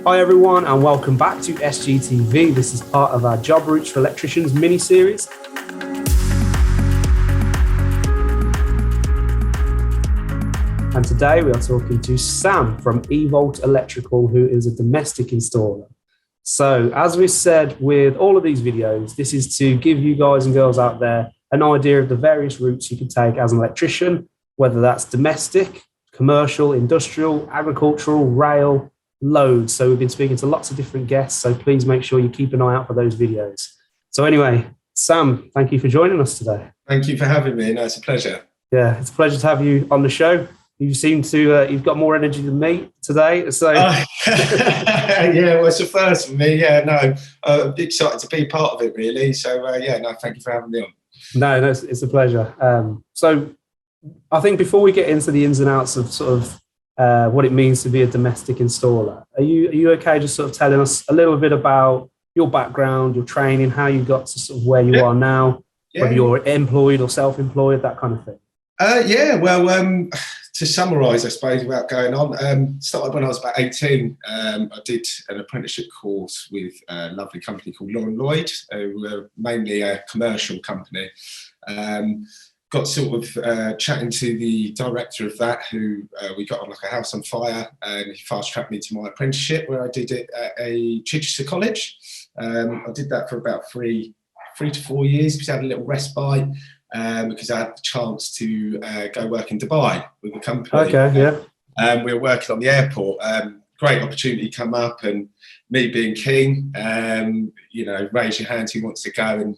Hi everyone and welcome back to SGTV. This is part of our Job Routes for Electricians mini-series. And today we are talking to Sam from eVolt Electrical, who is a domestic installer. So as we said with all of these videos, this is to give you guys and girls out there an idea of the various routes you can take as an electrician, whether that's domestic, commercial, industrial, agricultural, rail, loads. So we've been speaking to lots of different guests, so please make sure you keep an eye out for those videos. So anyway, Sam, thank you for joining us today. Thank you for having me. No, it's a pleasure. Yeah, it's a pleasure to have you on the show. You seem to, you've got more energy than me today. So yeah, well, it's a first for me. Yeah, no, I'm excited to be part of it, really. So yeah, no, thank you for having me on. No, it's a pleasure. So I think before we get into the ins and outs of sort of what it means to be a domestic installer, are you okay just sort of telling us a little bit about your background, your training, how you got to sort of where you are now, whether you're employed or self-employed, that kind of thing? Yeah, well, to summarise, I suppose, without going on, started when I was about 18. I did an apprenticeship course with a lovely company called Lauren Lloyd, who were mainly a commercial company. Got sort of chatting to the director of that, who we got on like a house on fire, and he fast-tracked me to my apprenticeship, where I did it at a Chichester college. I did that for about three to 4 years, because I had a little respite, because I had the chance to go work in Dubai with the company. Okay, yeah. We were working on the airport. Great opportunity come up, and me being keen, raise your hand who wants to go, and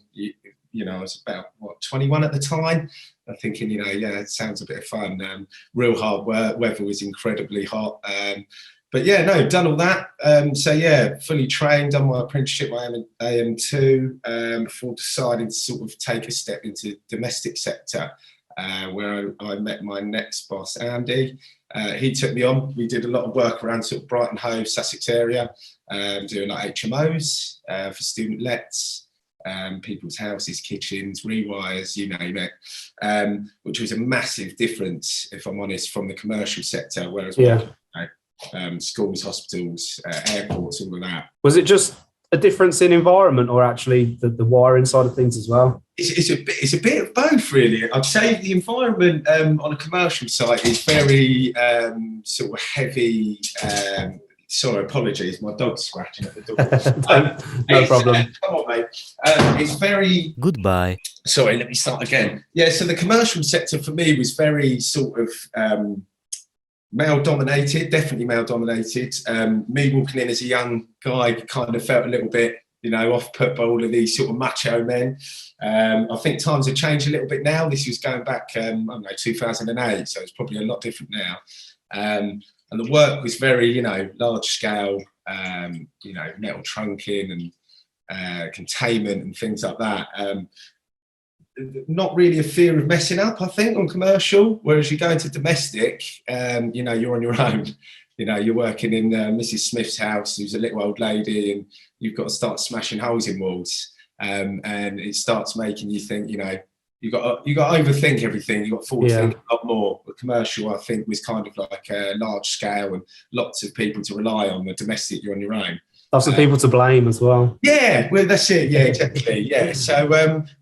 I was about 21 at the time. I'm thinking, yeah, it sounds a bit of fun. Real hard work. Weather was incredibly hot. But yeah, no, done all that. So yeah, fully trained, done my apprenticeship, my AM2, before deciding to sort of take a step into the domestic sector, where I met my next boss, Andy. He took me on. We did a lot of work around sort of Brighton Hove, Sussex area, doing like HMOs for student lets. People's houses, kitchens, rewires, you name it, which was a massive difference, if I'm honest, from the commercial sector, whereas schools, hospitals, airports, all of that. Was it just a difference in environment, or actually the wiring side of things as well? It's a bit of both, really. I'd say the environment on a commercial site is very sort of heavy. Sorry, apologies. My dog's scratching at the door. No problem. Come on, mate. It's very... Goodbye. Sorry, let me start again. Yeah, so the commercial sector for me was very sort of male-dominated, definitely male-dominated. Me walking in as a young guy kind of felt a little bit, off-put by all of these sort of macho men. I think times have changed a little bit now. This was going back, 2008, so it's probably a lot different now. And the work was very, large scale, metal trunking and containment and things like that. Not really a fear of messing up, I think, on commercial. Whereas you go into domestic, you're on your own. You're working in Mrs. Smith's house, who's a little old lady, and you've got to start smashing holes in walls. And it starts making you think, you got to overthink everything. You got to forward think a lot more. The commercial, I think, was kind of like a large scale and lots of people to rely on. The domestic, you're on your own. Lots of people to blame as well. Yeah, well, that's it. Yeah, exactly. Yeah. So,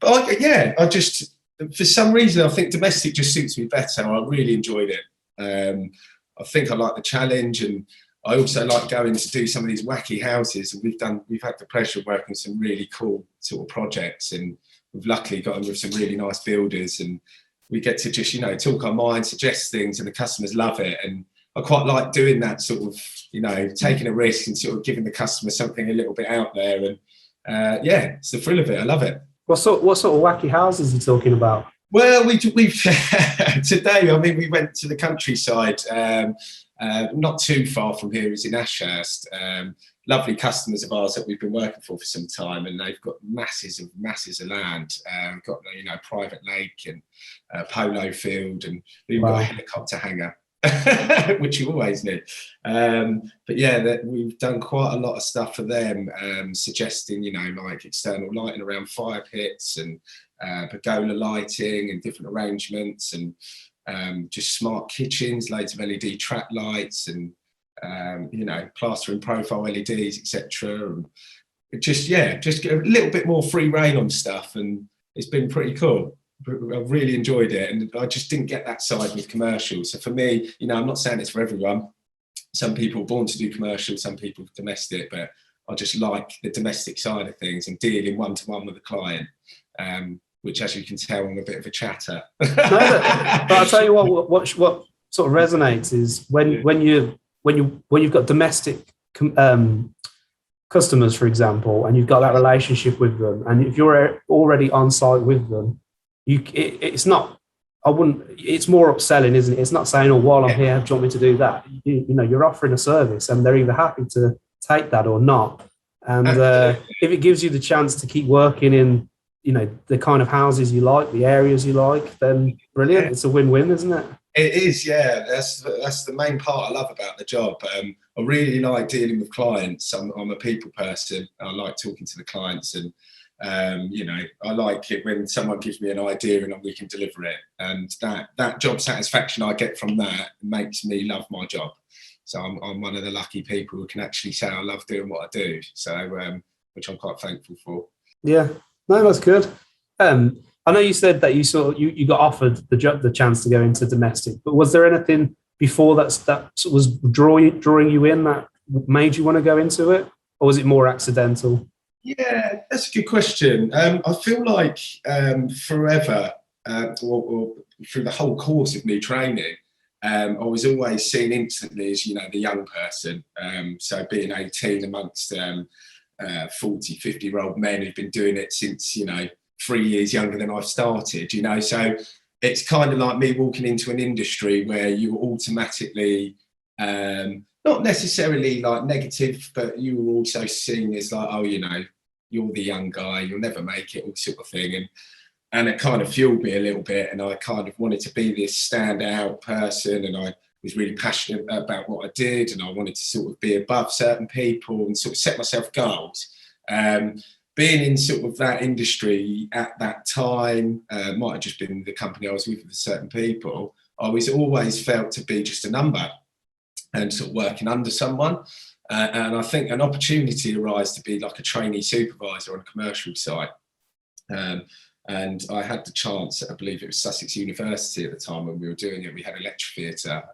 I just, for some reason, I think domestic just suits me better. I really enjoyed it. I think I like the challenge, and I also like going to do some of these wacky houses. And we've had the pleasure of working some really cool sort of projects, and we've luckily got them with some really nice builders, and we get to just, talk our mind, suggest things, and the customers love it. And I quite like doing that sort of, taking a risk and sort of giving the customer something a little bit out there. And it's the thrill of it. I love it. What sort of wacky houses are you talking about? Well, we've today, we went to the countryside, not too far from here, is in Ashurst. Lovely customers of ours that we've been working for some time, and they've got masses of land. Got private lake and polo field, and we've got a helicopter hangar, which you always need. But yeah, we've done quite a lot of stuff for them, suggesting like external lighting around fire pits and pergola lighting and different arrangements, and just smart kitchens, loads of LED track lights, and you know, plastering profile LEDs, etc. And just get a little bit more free reign on stuff, and it's been pretty cool. I've really enjoyed it, and I just didn't get that side with commercial. So for me, you know, I'm not saying it's for everyone. Some people are born to do commercial, some people domestic, but I just like the domestic side of things and dealing one-to-one with the client, which, as you can tell, I'm a bit of a chatter. No, but I'll tell you what sort of resonates is when you've got domestic customers, for example, and you've got that relationship with them, and if you're already on site with them, it's not. It's more upselling, isn't it? It's not saying, "Oh, while I'm here, do you want me to do that?" You know, you're offering a service, and they're either happy to take that or not. And if it gives you the chance to keep working in, you know, the kind of houses you like, the areas you like, then brilliant. It's a win-win, isn't it? It is, yeah. That's the main part I love about the job. I really like dealing with clients. I'm a people person. I like talking to the clients, and you know, I like it when someone gives me an idea and we can deliver it. And that job satisfaction I get from that makes me love my job. So I'm one of the lucky people who can actually say I love doing what I do. So which I'm quite thankful for. Yeah, no, that's good. I know you said that you got offered the chance to go into domestic, but was there anything before that was drawing you in that made you want to go into it, or was it more accidental? Yeah, that's a good question. I feel like forever, or through the whole course of me training, I was always seen instantly as, you know, the young person. So being 18 amongst 40, 50-year-old men who've been doing it since, you know, 3 years younger than I've started, you know. So it's kind of like me walking into an industry where you automatically, not necessarily like negative, but you were also seen as like, oh, you know, you're the young guy, you'll never make it, all sort of thing. And it kind of fueled me a little bit, and I kind of wanted to be this standout person, and I was really passionate about what I did, and I wanted to sort of be above certain people and sort of set myself goals. Being in sort of that industry at that time, might have just been the company I was with certain people, I was always felt to be just a number and sort of working under someone. And I think an opportunity arose to be like a trainee supervisor on a commercial site. And I had the chance, I believe it was Sussex University at the time when we were doing it, we had a lecture theatre,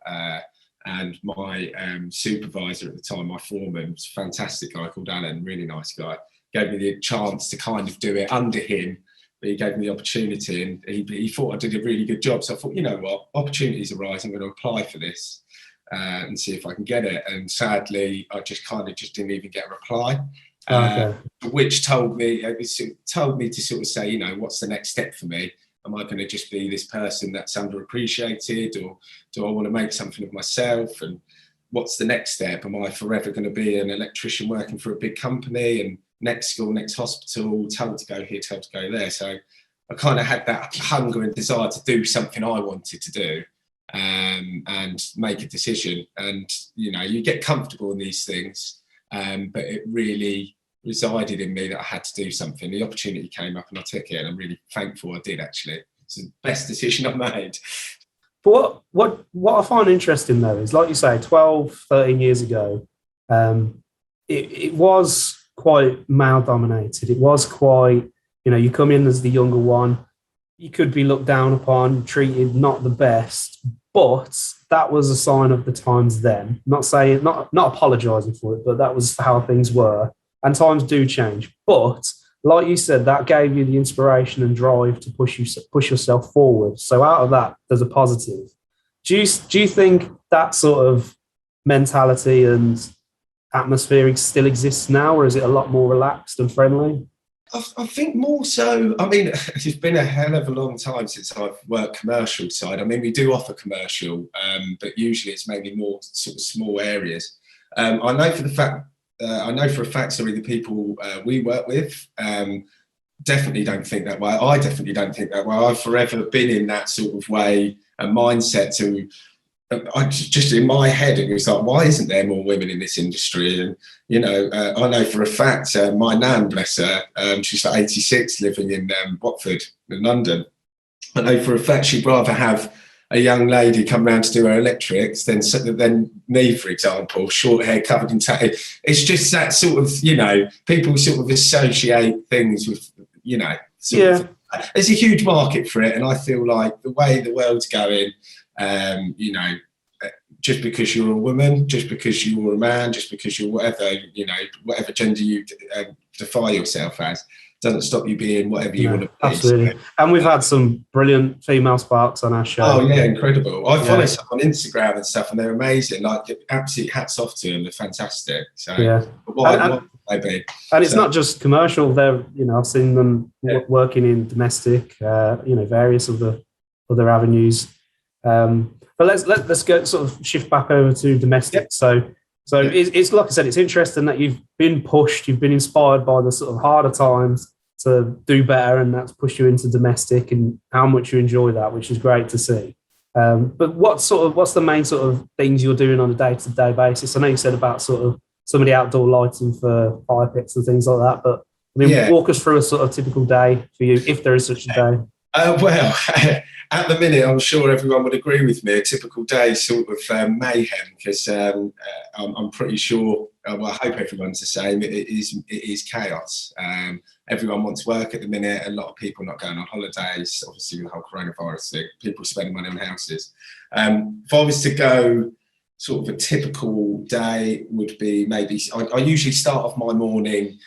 and my supervisor at the time, my foreman, was a fantastic guy called Alan, really nice guy, gave me the chance to kind of do it under him. But he gave me the opportunity, and he thought I did a really good job. So I thought, you know what, opportunities arise, I'm going to apply for this and see if I can get it. And sadly, I just didn't even get a reply. Which told me to sort of say, you know, what's the next step for me? Am I going to just be this person that's underappreciated, or do I want to make something of myself? And what's the next step? Am I forever going to be an electrician working for a big company, and next school, next hospital, told to go here, told to go there? So I kind of had that hunger and desire to do something I wanted to do, and make a decision. And, you know, you get comfortable in these things, but it really resided in me that I had to do something. The opportunity came up and I took it, and I'm really thankful I did, actually. It's the best decision I've made. But what I find interesting, though, is, like you say, 12, 13 years ago, it was quite male-dominated. It was quite, you know, you come in as the younger one, you could be looked down upon, treated not the best, but that was a sign of the times then. Not apologising for it, but that was how things were. And times do change. But like you said, that gave you the inspiration and drive to push yourself forward. So out of that, there's a positive. Do you think that sort of mentality and atmosphere still exists now, or is it a lot more relaxed and friendly? I think more so. I mean, it's been a hell of a long time since I've worked commercial side. I mean, we do offer commercial, but usually it's maybe more sort of small areas. I know for a fact, the people we work with definitely don't think that way. I definitely don't think that way. I've forever been in that sort of way and mindset to, I just in my head, it was like, why isn't there more women in this industry? And, you know, I know for a fact, my nan, bless her, she's like 86, living in Watford in London. I know for a fact she'd rather have a young lady come round to do her electrics, then me, for example, short hair, covered in tattoo. It's just that sort of, you know, people sort of associate things with, you know, sort of, there's a huge market for it, and I feel like the way the world's going, you know, just because you're a woman, just because you're a man, just because you're whatever, you know, whatever gender you define yourself as, doesn't stop you being whatever you want to be. Absolutely. So, and we've had some brilliant female sparks on our show. Oh yeah, incredible. I follow some on Instagram and stuff, and they're amazing. Like, absolute hats off to them. They're fantastic. So what they be? And it's not just commercial. They're, you know, I've seen them working in domestic, you know, various of the other avenues. But let's go sort of shift back over to domestic. So it's like I said, it's interesting that you've been pushed, you've been inspired by the sort of harder times to do better, and that's pushed you into domestic, and how much you enjoy that, which is great to see. But what's the main sort of things you're doing on a day-to-day basis? I know you said about sort of some of the outdoor lighting for fire pits and things like that, but I mean, walk us through a sort of typical day for you, if there is such a day. Well, at the minute, I'm sure everyone would agree with me. A typical day is sort of mayhem, because I'm pretty sure. Well, I hope everyone's the same. It is chaos. Everyone wants work at the minute. A lot of people not going on holidays. Obviously, with the whole coronavirus thing, people spending money on houses. If I was to go, sort of a typical day would be maybe. I usually start off my morning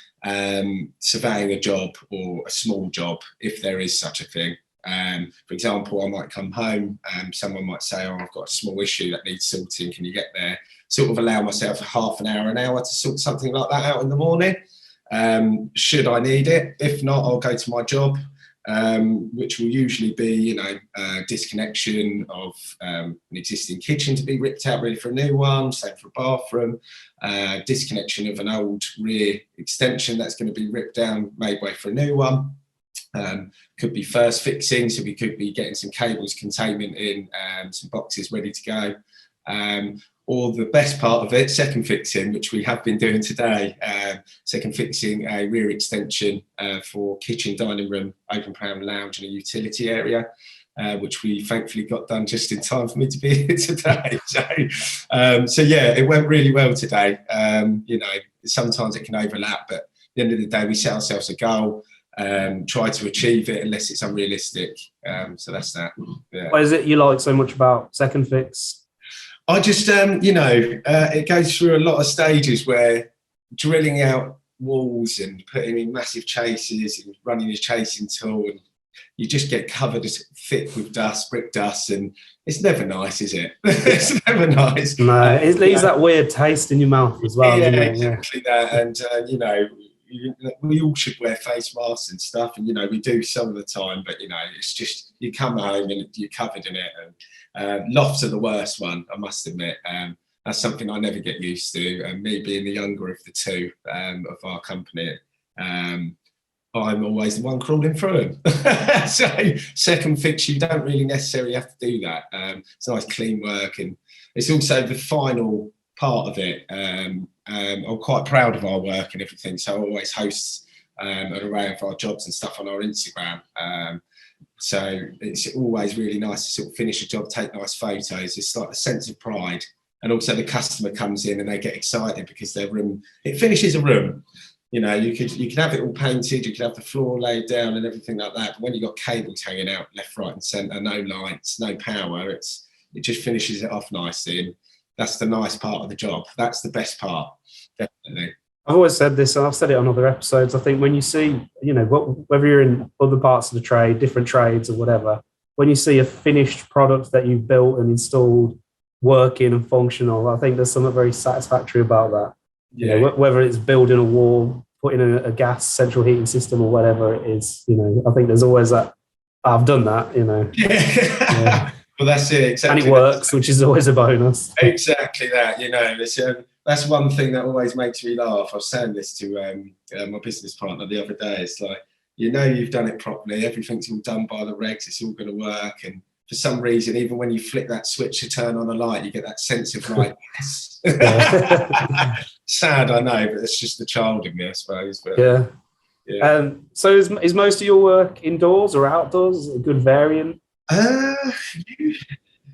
surveying a job, or a small job, if there is such a thing. For example, I might come home, someone might say, oh, I've got a small issue that needs sorting, can you get there? Sort of allow myself half an hour to sort something like that out in the morning, should I need it. If not, I'll go to my job, which will usually be, you know, disconnection of an existing kitchen to be ripped out ready for a new one, same for a bathroom, disconnection of an old rear extension that's going to be ripped down, made way for a new one. Could be first fixing, so we could be getting some cables, containment in, some boxes ready to go. Or the best part of it, second fixing, which we have been doing today, second fixing a rear extension for kitchen, dining room, open plan lounge and a utility area, which we thankfully got done just in time for me to be here today. So yeah, it went really well today. You know, sometimes it can overlap, but at the end of the day, we set ourselves a goal, try to achieve it unless it's unrealistic. So that's that. Yeah. What is it you like so much about second fix? I just, you know, it goes through a lot of stages where drilling out walls and putting in massive chases and running a chasing tool, and you just get covered as thick with dust, brick dust, and it's never nice, is it? It's never nice. No, it leaves that weird taste in your mouth as well. Yeah, doesn't it? exactly that. And, you know, we all should wear face masks and stuff, and, you know, we do some of the time, but, you know, it's just, you come home and you're covered in it. And lofts are the worst one, I must admit. That's something I never get used to. And me being the younger of the two of our company, I'm always the one crawling through them. So second fix, you don't really necessarily have to do that. It's nice clean work, and it's also the final part of it. I'm quite proud of our work and everything, so I always host an array of our jobs and stuff on our Instagram. So it's always really nice to sort of finish a job, take nice photos. It's like a sense of pride. And also the customer comes in and they get excited because their room, it finishes a room. You know, you could have it all painted, you could have the floor laid down and everything like that. But when you've got cables hanging out left, right and centre, no lights, no power, it just finishes it off nicely. And that's the nice part of the job. That's the best part, definitely. I've always said this, and I've said it on other episodes. I think when you see, you know, whether you're in other parts of the trade, different trades or whatever, when you see a finished product that you've built and installed working and functional, I think there's something very satisfactory about that. Yeah. You know, whether it's building a wall, putting in a gas central heating system or whatever it is, you know, I think there's always that, I've done that, you know. Yeah. Well, that's it. Exactly. And it works, which is always a bonus. Exactly that. You know, that's one thing that always makes me laugh. I was saying this to my business partner the other day. It's like, you know, you've done it properly. Everything's all done by the regs. It's all going to work. And for some reason, even when you flick that switch to turn on a light, you get that sense of like, yes. Sad, I know, but it's just the child in me, I suppose. But, yeah. So is most of your work indoors or outdoors? Is it a good variant?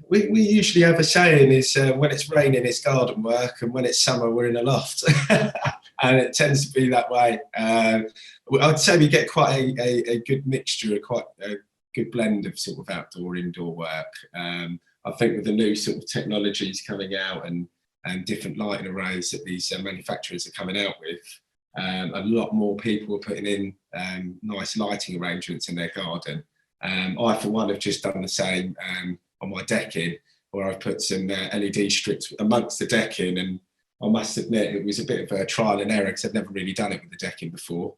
we usually have a saying is when it's raining, it's garden work, and when it's summer, we're in a loft. And it tends to be that way. I'd say we get quite a good mixture, quite a good blend of sort of outdoor, indoor work. I think with the new sort of technologies coming out and different lighting arrays that these manufacturers are coming out with, a lot more people are putting in nice lighting arrangements in their garden. I, for one, have just done the same on my decking, where I've put some LED strips amongst the decking, and I must admit it was a bit of a trial and error because I'd never really done it with the decking before.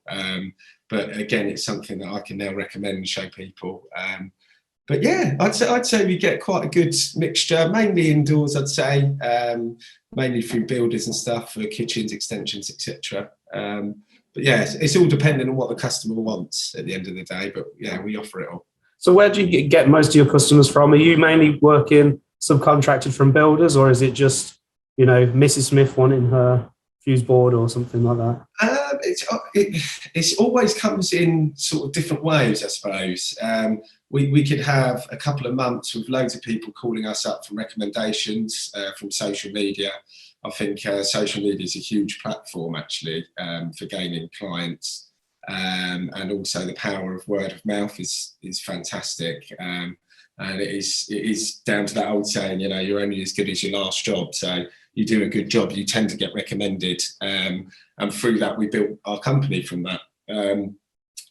But again, it's something that I can now recommend and show people. But yeah, I'd say we get quite a good mixture, mainly indoors, I'd say, mainly through builders and stuff for kitchens, extensions, etc. But yeah, it's all dependent on what the customer wants at the end of the day. But yeah, we offer it all. So where do you get most of your customers from? Are you mainly working subcontracted from builders, or is it just, you know, Mrs. Smith wanting her fuse board or something like that? It's always comes in sort of different ways, I suppose. We could have a couple of months with loads of people calling us up for recommendations from social media. I think social media is a huge platform, actually, for gaining clients. And also the power of word of mouth is fantastic. And it is down to that old saying, you know, you're only as good as your last job. So you do a good job, you tend to get recommended. And through that, we built our company from that.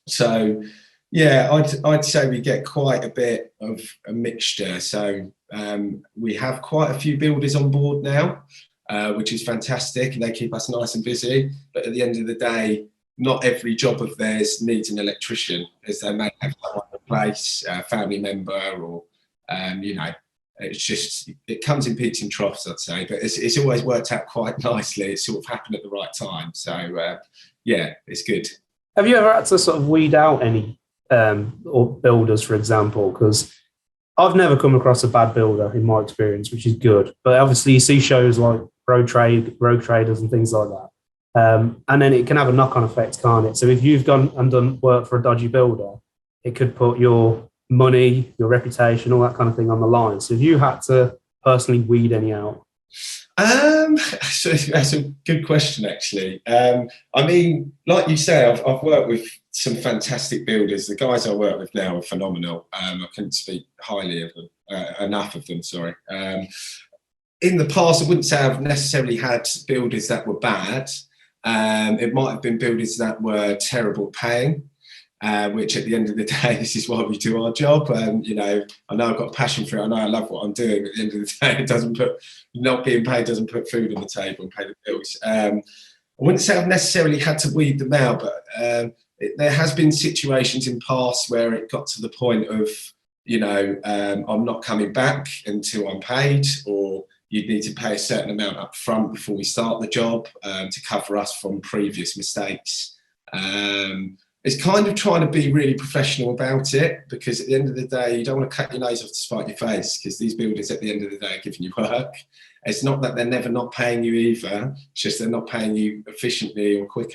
So yeah, I'd say we get quite a bit of a mixture. So we have quite a few builders on board now, which is fantastic, and they keep us nice and busy. But at the end of the day, not every job of theirs needs an electrician, as they may have someone in place, a family member, or you know, it's just, it comes in peaks and troughs, I'd say. But it's always worked out quite nicely. It's sort of happened at the right time. So yeah, it's good. Have you ever had to sort of weed out any or builders, for example? Because I've never come across a bad builder in my experience, which is good. But obviously, you see shows like Rogue Traders and things like that. And then it can have a knock-on effect, can't it? So if you've gone and done work for a dodgy builder, it could put your money, your reputation, all that kind of thing on the line. So if you had to personally weed any out? So that's a good question, actually. I mean, like you say, I've worked with some fantastic builders. The guys I work with now are phenomenal. I couldn't speak highly of them, enough of them, sorry. In the past, I wouldn't say I've necessarily had builders that were bad. It might have been builders that were terrible at paying, which at the end of the day, this is why we do our job. You know I've got a passion for it. I know I love what I'm doing. At the end of the day, it doesn't put, not being paid doesn't put food on the table and pay the bills. I wouldn't say I've necessarily had to weed them out, but there has been situations in past where it got to the point of, you know, I'm not coming back until I'm paid, or you'd need to pay a certain amount up front before we start the job to cover us from previous mistakes. It's kind of trying to be really professional about it, because at the end of the day, you don't want to cut your nose off to spite your face, because these builders at the end of the day are giving you work. It's not that they're never not paying you either, it's just they're not paying you efficiently or quick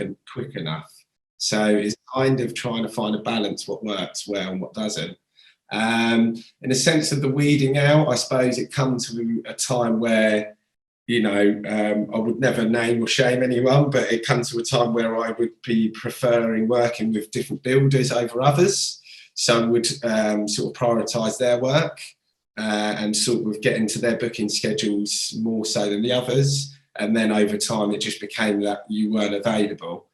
enough. So it's kind of trying to find a balance, what works well and what doesn't. In the sense of the weeding out, I suppose it comes to a time where, you know, I would never name or shame anyone, but it comes to a time where I would be preferring working with different builders over others. Some would sort of prioritise their work and sort of get into their booking schedules more so than the others. And then over time, it just became that you weren't available.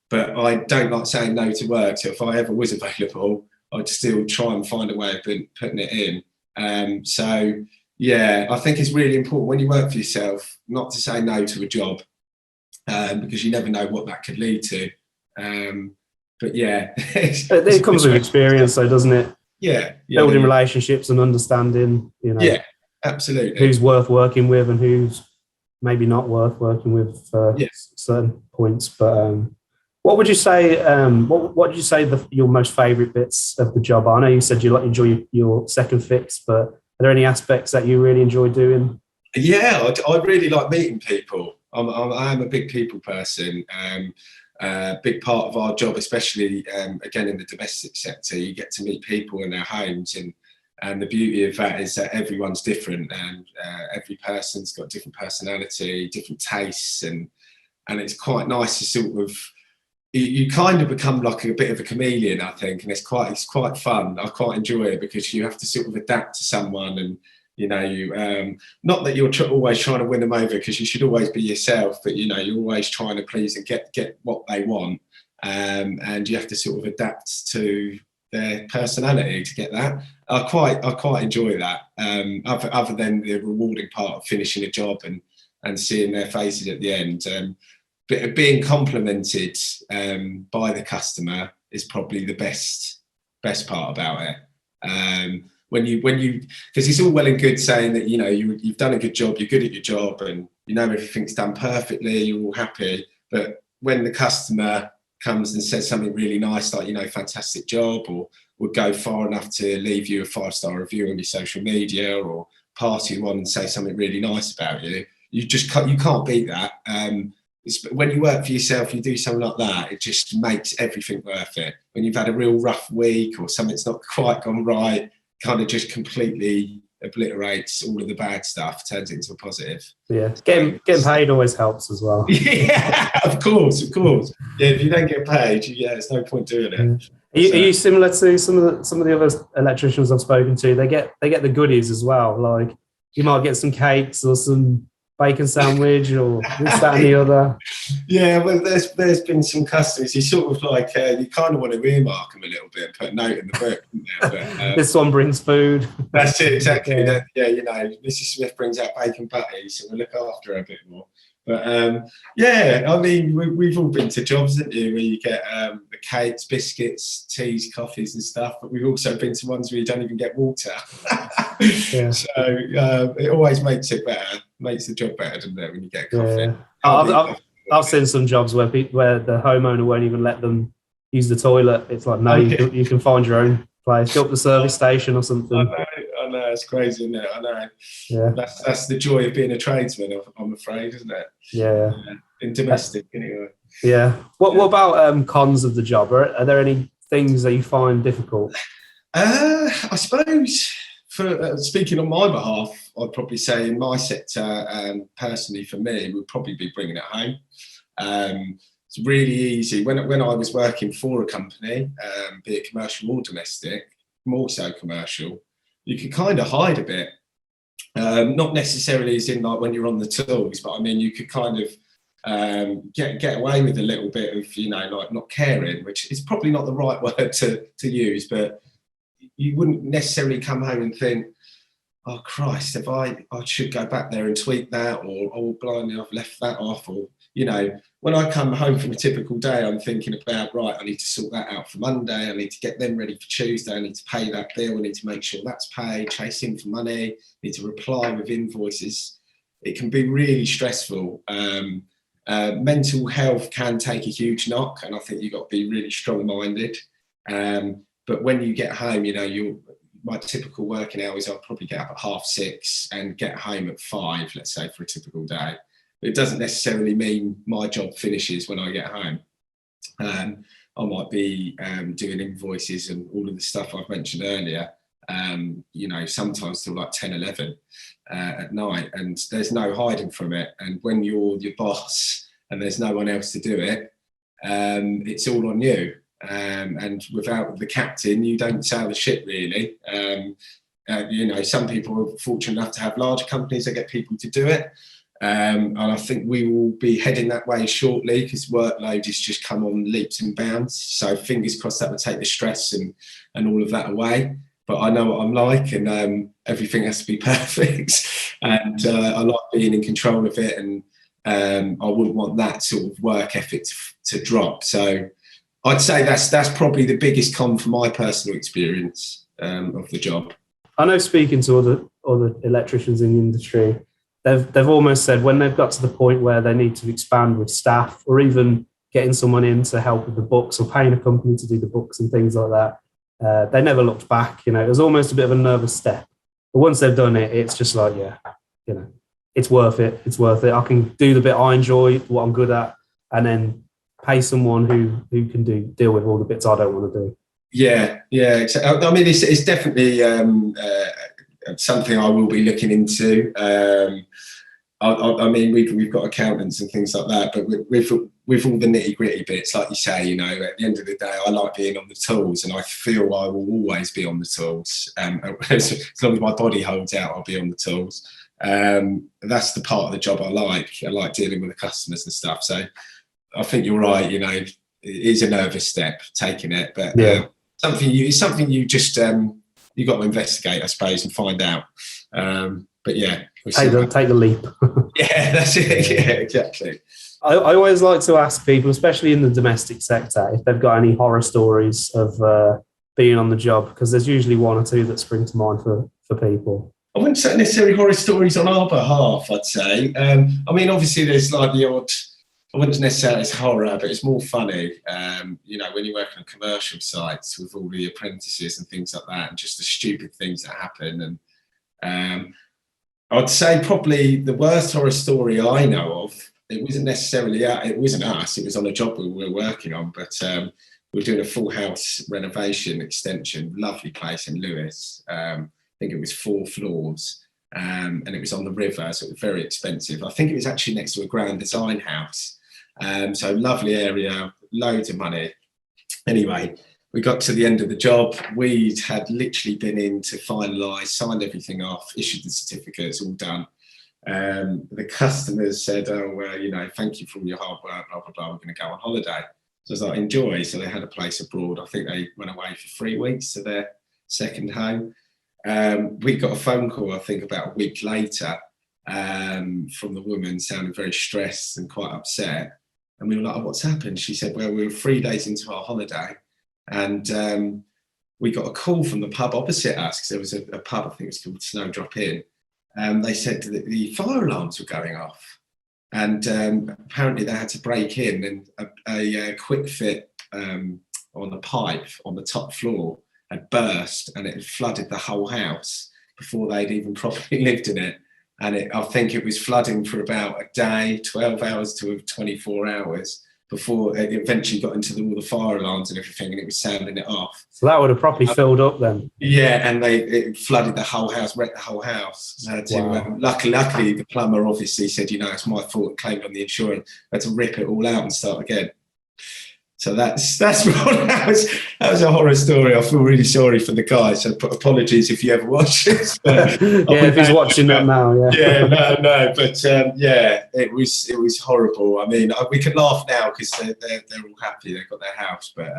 But I don't like saying no to work. So if I ever was available, I'd still try and find a way of putting it in. So yeah, I think it's really important when you work for yourself not to say no to a job, because you never know what that could lead to. But yeah, it comes with experience, though, doesn't it? Yeah, building relationships and understanding, you know, yeah, absolutely, who's worth working with and who's maybe not worth working with for certain points. But what would you say? What would you say your most favourite bits of the job are? I know you said you enjoy your second fix, but are there any aspects that you really enjoy doing? Yeah, I really like meeting people. I am a big people person. Big part of our job, especially again in the domestic sector, you get to meet people in their homes, and And the beauty of that is that everyone's different, and every person's got different personality, different tastes, and it's quite nice to sort of, you kind of become like a bit of a chameleon, I think, and it's quite fun. I quite enjoy it because you have to sort of adapt to someone, and not that you're always trying to win them over, because you should always be yourself, but you're always trying to please and get what they want, and you have to sort of adapt to their personality to get that. I quite enjoy that. Other than the rewarding part of finishing a job and seeing their faces at the end. Being complimented by the customer is probably the best part about it. When you, because it's all well and good saying that you've done a good job, you're good at your job, and everything's done perfectly, you're all happy. But when the customer comes and says something really nice, like fantastic job, or would go far enough to leave you a 5-star review on your social media, or pass you on and say something really nice about you, you can't beat that. When you work for yourself, you do something like that, it just makes everything worth it. When you've had a real rough week or something's not quite gone right, kind of just completely obliterates all of the bad stuff, turns it into a positive. Yeah, getting paid always helps as well. Yeah, of course. Yeah, if you don't get paid, there's no point doing it. Yeah. Are you similar to some of the other electricians I've spoken to? They get the goodies as well. Like you might get some cakes or some bacon sandwich or this, that, and the other. Yeah, well, there's been some customers. You sort of like you kind of want to earmark them a little bit, put a note in the book. But, this one brings food. That's it, exactly. Yeah, Mrs. Smith brings out bacon patties, so we'll look after her a bit more. But yeah, I mean, we've all been to jobs, haven't you, where you get the cakes, biscuits, teas, coffees and stuff, but we've also been to ones where you don't even get water. Yeah. So it always makes it better, makes the job better, doesn't it, when you get coffee. Yeah. I've seen some jobs where the homeowner won't even let them use the toilet. It's like, no, you can find your own place. Go up the service station or something. I know, it's crazy, isn't it? I know. Yeah. That's the joy of being a tradesman, I'm afraid, isn't it? Yeah. In domestic, anyway. Yeah. What about cons of the job? Are there any things that you find difficult? I suppose, for speaking on my behalf, I'd probably say in my sector, personally for me, would probably be bringing it home. It's really easy. When I was working for a company, be it commercial or domestic, more so commercial, you could kind of hide a bit. Not necessarily as in like when you're on the tools, but I mean, you could kind of get away with a little bit of, like not caring, which is probably not the right word to use, but you wouldn't necessarily come home and think, oh Christ, if I should go back there and tweak that, or oh blimey, I've left that off, or when I come home from a typical day, I'm thinking about, right, I need to sort that out for Monday, I need to get them ready for Tuesday, I need to pay that bill, I need to make sure that's paid, chasing for money, I need to reply with invoices. It can be really stressful. Mental health can take a huge knock, and I think you've got to be really strong-minded. But when you get home, my typical working hours, I'll probably get up at 6:30 and get home at 5, let's say, for a typical day. It doesn't necessarily mean my job finishes when I get home. I might be doing invoices and all of the stuff I've mentioned earlier, sometimes till like 10, 11 at night, and there's no hiding from it. And when you're your boss and there's no one else to do it, it's all on you. And without the captain, you don't sail the ship, really. Some people are fortunate enough to have large companies that get people to do it. And I think we will be heading that way shortly, because workload has just come on leaps and bounds. So fingers crossed that will take the stress and all of that away. But I know what I'm like, and everything has to be perfect. And I like being in control of it, and I wouldn't want that sort of work ethic to drop. So I'd say that's probably the biggest con from my personal experience of the job. I know, speaking to other electricians in the industry, they've almost said when they've got to the point where they need to expand with staff, or even getting someone in to help with the books, or paying a company to do the books and things like that, they never looked back. It was almost a bit of a nervous step. But once they've done it, it's just like, it's worth it. It's worth it. I can do the bit I enjoy, what I'm good at, and then pay someone who can deal with all the bits I don't want to do. Yeah, I mean, it's definitely something I will be looking into. I mean, we've got accountants and things like that, but with all the nitty gritty bits, like you say, you know, at the end of the day, I like being on the tools, and I feel I will always be on the tools. As long as my body holds out, I'll be on the tools. That's the part of the job I like. I like dealing with the customers and stuff. So I think you're right. You know, it is a nervous step taking it, but it's something you just you got to investigate, I suppose, and find out. But yeah, take the leap. Yeah, that's it. Yeah, exactly. I always like to ask people, especially in the domestic sector, if they've got any horror stories of being on the job, because there's usually one or two that spring to mind for people. I wouldn't say necessarily horror stories on our behalf, I'd say. I mean, obviously there's like the odd, I wouldn't necessarily say it's horror, but it's more funny. You know, when you work on commercial sites with all the apprentices and things like that, and just the stupid things that happen. And I'd say probably the worst horror story I know of, it wasn't necessarily, it wasn't us, it was on a job we were working on, but we were doing a full house renovation extension, lovely place in Lewes. I think it was 4 floors, and it was on the river, so it was very expensive. I think it was actually next to a grand design house. So lovely area, loads of money. Anyway, we got to the end of the job. We had literally been in to finalise, signed everything off, issued the certificates, all done. The customers said, oh, well, you know, thank you for all your hard work, blah, blah, blah, we're going to go on holiday. So I was like, enjoy. So they had a place abroad. I think they went away for 3 weeks to their second home. We got a phone call, I think, about a week later from the woman sounding very stressed and quite upset. And we were like, oh, what's happened? She said, well, we were 3 days into our holiday, and we got a call from the pub opposite us, because there was a pub, I think it was called Snowdrop Inn. They said that the fire alarms were going off, and apparently they had to break in, and a quick fit on the pipe on the top floor had burst, and it had flooded the whole house before they'd even properly lived in it. And I think it was flooding for about a day, 12 hours to 24 hours, before it eventually got into all the fire alarms and everything, and it was sounding it off. So that would have properly filled up then. Yeah, and it flooded the whole house, wrecked the whole house. So luckily, the plumber obviously said, you know, it's my fault, claimed on the insurance. I had to rip it all out and start again. So that's that was a horror story. I feel really sorry for the guy. So apologies if you ever watch this. If he's watching that now, no. But yeah, it was horrible. I mean, we can laugh now because they're all happy. They've got their house. But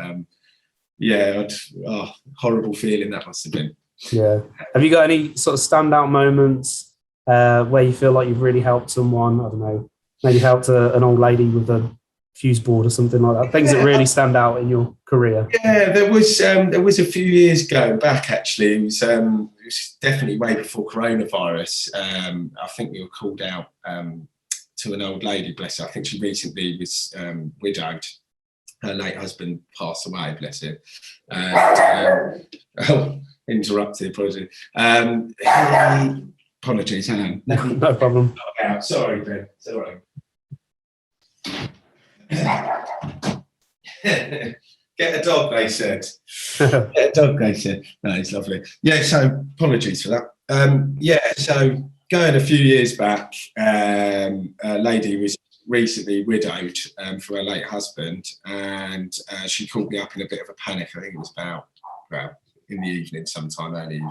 horrible feeling that must have been. Yeah. Have you got any sort of standout moments where you feel like you've really helped someone? I don't know, maybe helped an old lady with a fuse board or something like that, things that really stand out in your career? Yeah, there was a few years going back, actually. It was definitely way before coronavirus. I think we were called out to an old lady, bless her. I think she recently was widowed. Her late husband passed away, bless him. Interrupted, apologies. Apologies, hang on. No problem. Sorry, Ben. Sorry. Get a dog, they said. Get a dog, they said. No, it's lovely. Yeah, so apologies for that. So going a few years back, a lady was recently widowed from her late husband, and she called me up in a bit of a panic. I think it was about in the evening, sometime early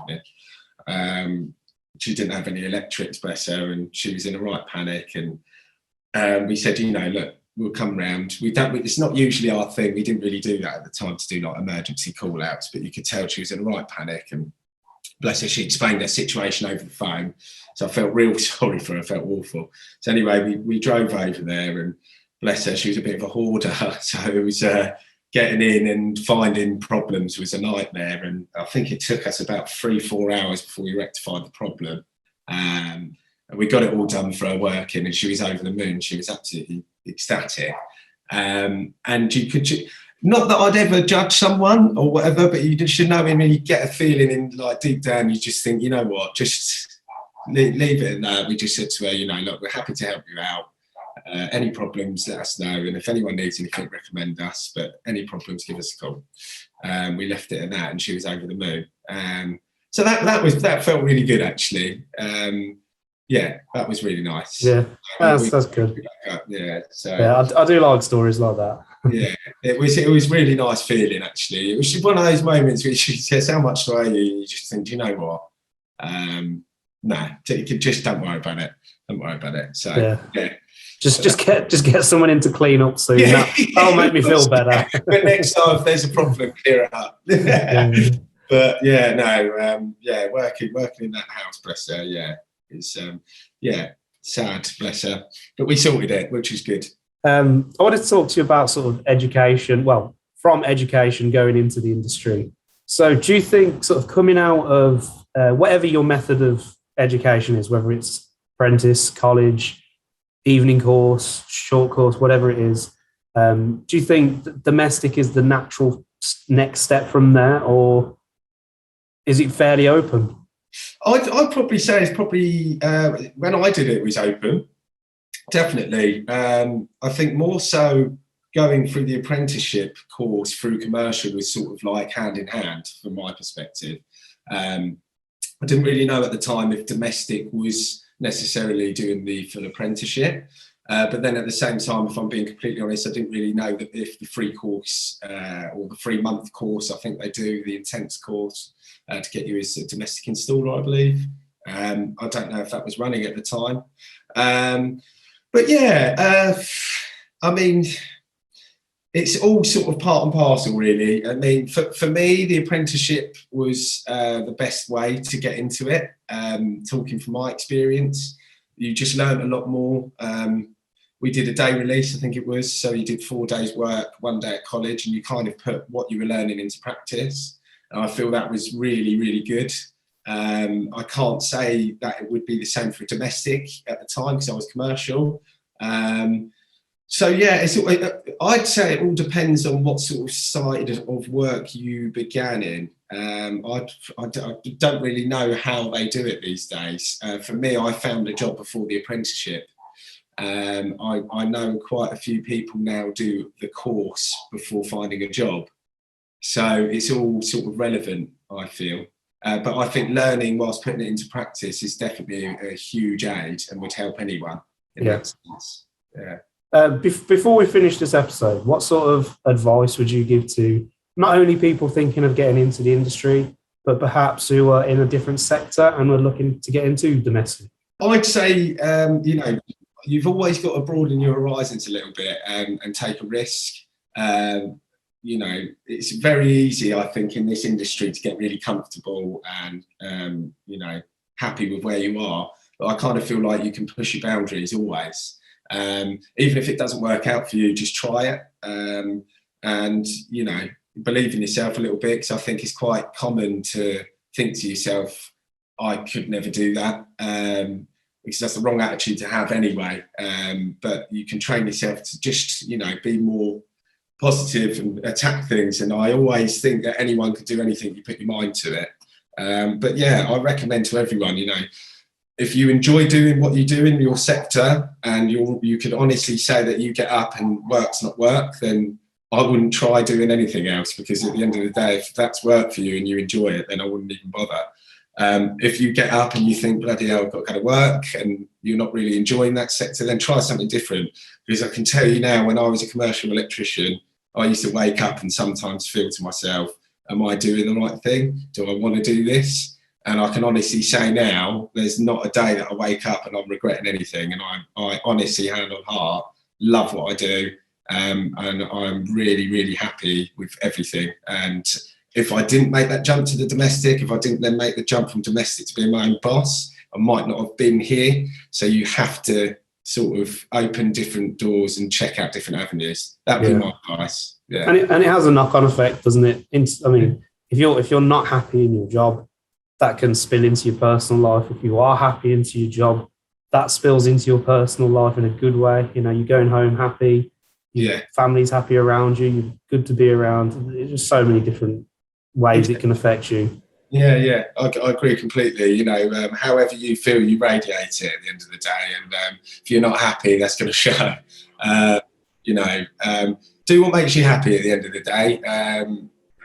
evening. She didn't have any electrics, bless her, and she was in a right panic. And we said, you know, look, we'll come round. It's not usually our thing. We didn't really do that at the time, to do like emergency call outs, but you could tell she was in a right panic, and bless her, she explained her situation over the phone. So I felt real sorry for her, I felt awful. So anyway, we drove over there, and bless her, she was a bit of a hoarder. So it was getting in and finding problems was a nightmare. And I think it took us about 3-4 hours before we rectified the problem. And we got it all done for her working, and she was over the moon. She was absolutely ecstatic. And not that I'd ever judge someone or whatever, but you just should know, when you get a feeling in, like, deep down, you just think, you know what, just leave it at that. We just said to her, you know, look, we're happy to help you out. Any problems, let us know. And if anyone needs anything, recommend us. But any problems, give us a call. We left it at that, and she was over the moon. So that felt really good, actually. Yeah, that was really nice. Yeah, that's good. Yeah, so yeah, I do like stories like that. Yeah, it was really nice feeling, actually. It was just one of those moments where she says, "How much do I owe you?" And you just think, you know what? No, just don't worry about it. Don't worry about it. So yeah. Just get someone in to clean up soon. That'll make me feel better. But next time, if there's a problem, clear it up. But yeah, no, working in that house, bless her. Yeah, it's sad, bless her. But we sorted it, which is good. I wanted to talk to you about sort of education. Well, from education going into the industry. So, do you think sort of coming out of whatever your method of education is, whether it's apprentice, college, evening course, short course, whatever it is, do you think that domestic is the natural next step from there, or is it fairly open? I'd probably say it's probably when I did it was open, definitely. I think more so going through the apprenticeship course through commercial was sort of like hand in hand from my perspective. I didn't really know at the time if domestic was necessarily doing the full apprenticeship. But then at the same time, if I'm being completely honest, I didn't really know that if the free course or the 3-month course, I think they do the intense course to get you as a domestic installer, I believe. I don't know if that was running at the time. But yeah, I mean, it's all sort of part and parcel, really. I mean, for me, the apprenticeship was the best way to get into it. Talking from my experience, you just learned a lot more. We did a day release, I think it was. So you did 4 days work, 1 day at college, and you kind of put what you were learning into practice. And I feel that was really, really good. I can't say that it would be the same for domestic at the time because I was commercial. So yeah, I'd say it all depends on what sort of side of work you began in. I don't really know how they do it these days. For me, I found a job before the apprenticeship. I know quite a few people now do the course before finding a job. So it's all sort of relevant, I feel. But I think learning whilst putting it into practice is definitely a huge aid and would help anyone in that sense. Yeah. Before we finish this episode, what sort of advice would you give to not only people thinking of getting into the industry, but perhaps who are in a different sector and are looking to get into domestic? I'd say, you've always got to broaden your horizons a little bit and take a risk. It's very easy, I think, in this industry to get really comfortable and, happy with where you are. But I kind of feel like you can push your boundaries always. Even if it doesn't work out for you, just try it. And believe in yourself a little bit, because I think it's quite common to think to yourself, I could never do that. Because that's the wrong attitude to have anyway. But you can train yourself to just, be more positive and attack things. And I always think that anyone can do anything you put your mind to it. But yeah, I recommend to everyone, if you enjoy doing what you do in your sector and you can honestly say that you get up and work's not work, then I wouldn't try doing anything else, because at the end of the day, if that's work for you and you enjoy it, then I wouldn't even bother. If you get up and you think, bloody hell, I've got to go to work, and you're not really enjoying that sector, then try something different. Because I can tell you now, when I was a commercial electrician, I used to wake up and sometimes feel to myself, am I doing the right thing? Do I want to do this? And I can honestly say now, there's not a day that I wake up and I'm regretting anything. And I honestly, hand on heart, love what I do. And I'm really, really happy with everything. And if I didn't make that jump to the domestic, if I didn't then make the jump from domestic to being my own boss, I might not have been here. So you have to sort of open different doors and check out different avenues. That would be my advice. Yeah. And it has a knock-on effect, doesn't it? If you're not happy in your job, that can spill into your personal life. If you are happy into your job, that spills into your personal life in a good way. You're going home happy. Your family's happy around you. You're good to be around. There's just so many different ways it can affect you. Yeah, I agree completely. You know, however you feel, you radiate it at the end of the day. And if you're not happy, that's going to show. You know, do what makes you happy at the end of the day.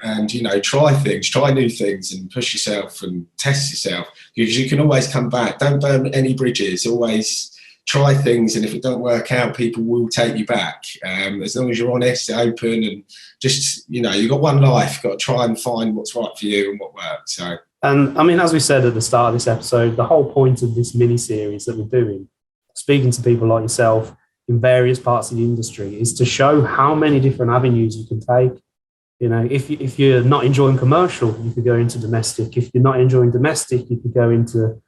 And, you know, try things, try new things and push yourself and test yourself, because you can always come back. Don't burn any bridges. Always try things. And if it don't work out, people will take you back. As long as you're honest, open, and just, you know, you've got one life. You've got to try and find what's right for you and what works. So, And I mean, as we said at the start of this episode, the whole point of this mini series that we're doing, speaking to people like yourself in various parts of the industry, is to show how many different avenues you can take. You know, if you're not enjoying commercial, you could go into domestic. If you're not enjoying domestic, you could go into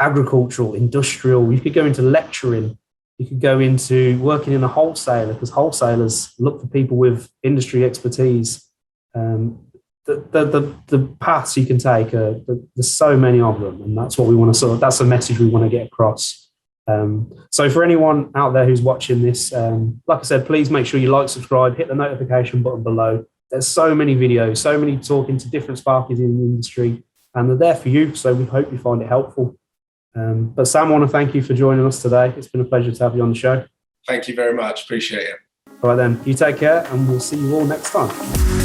agricultural, industrial. You could go into lecturing. You could go into working in a wholesaler, because wholesalers look for people with industry expertise. The paths you can take, there's so many of them, and that's what we want to that's the message we want to get across. So for anyone out there who's watching this, like I said, please make sure you like, subscribe, hit the notification button below. There's so many videos, so many talking to different sparkies in the industry, and they're there for you. So we hope you find it helpful. But Sam, I want to thank you for joining us today. It's been a pleasure to have you on the show. thank you very much. Appreciate it. All right then, you take care, and we'll see you all next time.